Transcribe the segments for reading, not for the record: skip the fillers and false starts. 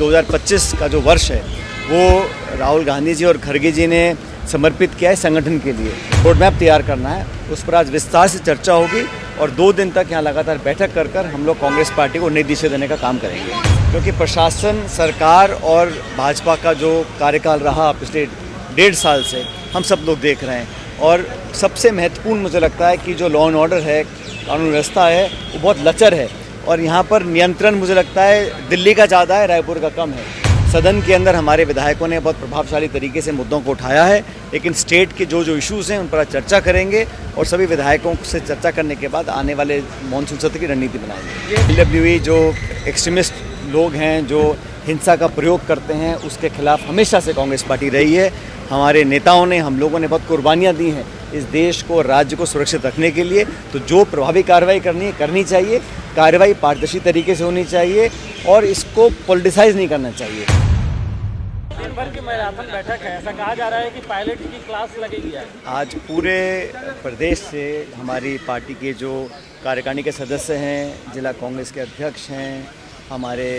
2025 का जो वर्ष है वो राहुल गांधी जी और खड़गे जी ने समर्पित किया है संगठन के लिए। रोड मैप तैयार करना है, उस पर आज विस्तार से चर्चा होगी और 2 दिन तक यहाँ लगातार बैठक कर हम लोग कांग्रेस पार्टी को नई दिशा देने का काम करेंगे। क्योंकि प्रशासन, सरकार और भाजपा का जो कार्यकाल रहा पिछले 1.5 साल से हम सब लोग देख रहे हैं और सबसे महत्वपूर्ण मुझे लगता है कि जो लॉ एंड ऑर्डर है, कानून व्यवस्था है, वो बहुत लचर है और यहाँ पर नियंत्रण मुझे लगता है दिल्ली का ज़्यादा है, रायपुर का कम है। सदन के अंदर हमारे विधायकों ने बहुत प्रभावशाली तरीके से मुद्दों को उठाया है, लेकिन स्टेट के जो इश्यूज़ हैं उन पर चर्चा करेंगे और सभी विधायकों से चर्चा करने के बाद आने वाले मानसून सत्र की रणनीति बनाएंगे। LWE जो एक्सट्रीमिस्ट लोग हैं, जो हिंसा का प्रयोग करते हैं, उसके खिलाफ हमेशा से कांग्रेस पार्टी रही है। हमारे नेताओं ने, हम लोगों ने बहुत कुर्बानियाँ दी हैं इस देश को, राज्य को सुरक्षित रखने के लिए। तो जो प्रभावी कार्रवाई करनी चाहिए, कार्रवाई पारदर्शी तरीके से होनी चाहिए और इसको पॉलिटिसाइज नहीं करना चाहिए। दिन भर की मैराथन बैठक है, ऐसा कहा जा रहा है कि पायलट की क्लास लगेगी आज पूरे प्रदेश से हमारी पार्टी के जो कार्यकारिणी के सदस्य हैं, जिला कांग्रेस के अध्यक्ष हैं, हमारे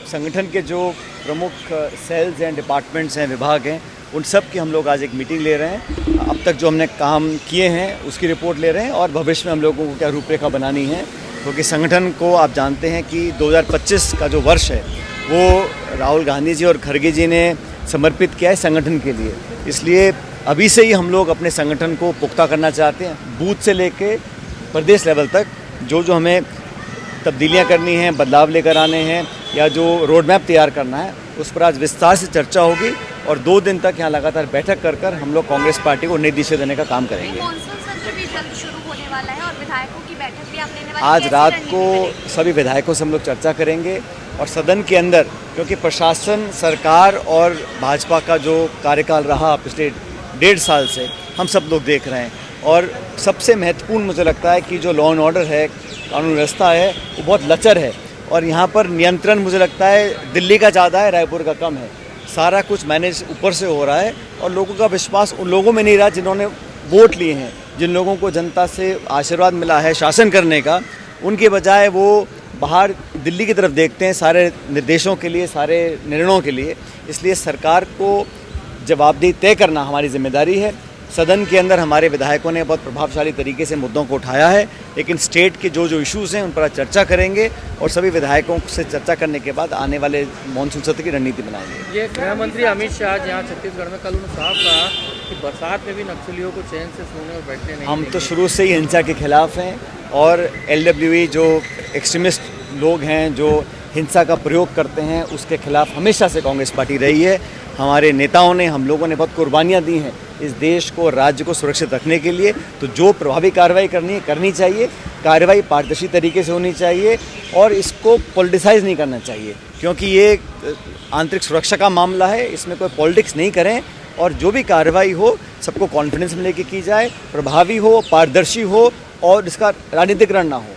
संगठन के जो प्रमुख सेल्स हैं, डिपार्टमेंट्स हैं, विभाग हैं, उन सब की हम लोग आज एक मीटिंग ले रहे हैं। अब तक जो हमने काम किए हैं उसकी रिपोर्ट ले रहे हैं और भविष्य में हम लोगों को क्या रूपरेखा बनानी है, क्योंकि संगठन को आप जानते हैं कि 2025 का जो वर्ष है वो राहुल गांधी जी और खड़गे जी ने समर्पित किया है संगठन के लिए। इसलिए अभी से ही हम लोग अपने संगठन को पुख्ता करना चाहते हैं, बूथ से लेके प्रदेश लेवल तक जो हमें तब्दीलियाँ करनी हैं, बदलाव लेकर आने हैं या जो रोड मैप तैयार करना है, उस पर आज विस्तार से चर्चा होगी और 2 दिन तक यहाँ लगातार बैठक कर हम लोग कांग्रेस पार्टी को नई दिशा देने का काम करेंगे। मानसून सत्र भी जल्द शुरू होने वाला है और विधायकों की बैठक भी आप लेने वाले हैं। आज रात को सभी विधायकों से हम लोग चर्चा करेंगे और सदन के अंदर, क्योंकि प्रशासन, सरकार और भाजपा का जो कार्यकाल रहा पिछले 1.5 साल से हम सब लोग देख रहे हैं और सबसे महत्वपूर्ण मुझे लगता है कि जो लॉ एंड ऑर्डर है, कानून व्यवस्था है, वो बहुत लचर है और यहाँ पर नियंत्रण मुझे लगता है दिल्ली का ज़्यादा है, रायपुर का कम है। सारा कुछ मैनेज ऊपर से हो रहा है और लोगों का विश्वास उन लोगों में नहीं रहा जिन्होंने वोट लिए हैं, जिन लोगों को जनता से आशीर्वाद मिला है शासन करने का, उनके बजाय वो बाहर दिल्ली की तरफ देखते हैं सारे निर्देशों के लिए, सारे निर्णयों के लिए। इसलिए सरकार को जवाबदेही तय करना हमारी जिम्मेदारी है। सदन के अंदर हमारे विधायकों ने बहुत प्रभावशाली तरीके से मुद्दों को उठाया है, लेकिन स्टेट के जो इश्यूज़ हैं उन पर चर्चा करेंगे और सभी विधायकों से चर्चा करने के बाद आने वाले मानसून सत्र की रणनीति बनाएंगे। ये गृह मंत्री अमित शाह यहाँ छत्तीसगढ़ में कल उन्होंने साफ कहा कि बरसात में भी नक्सलियों को चैन से सोने और बैठने नहीं हम तो शुरू से ही हिंसा के खिलाफ हैं और LWE जो एक्सट्रीमिस्ट लोग हैं, जो हिंसा का प्रयोग करते हैं, उसके खिलाफ हमेशा से कांग्रेस पार्टी रही है। हमारे नेताओं ने, हम लोगों ने बहुत कुर्बानियाँ दी हैं इस देश को, राज्य को सुरक्षित रखने के लिए। तो जो प्रभावी कार्रवाई करनी चाहिए, कार्रवाई पारदर्शी तरीके से होनी चाहिए और इसको पॉलिटिसाइज नहीं करना चाहिए, क्योंकि ये आंतरिक सुरक्षा का मामला है, इसमें कोई पॉलिटिक्स नहीं करें और जो भी कार्रवाई हो सबको कॉन्फिडेंस में लेके की जाए, प्रभावी हो, पारदर्शी हो और इसका राजनीतिकरण ना हो।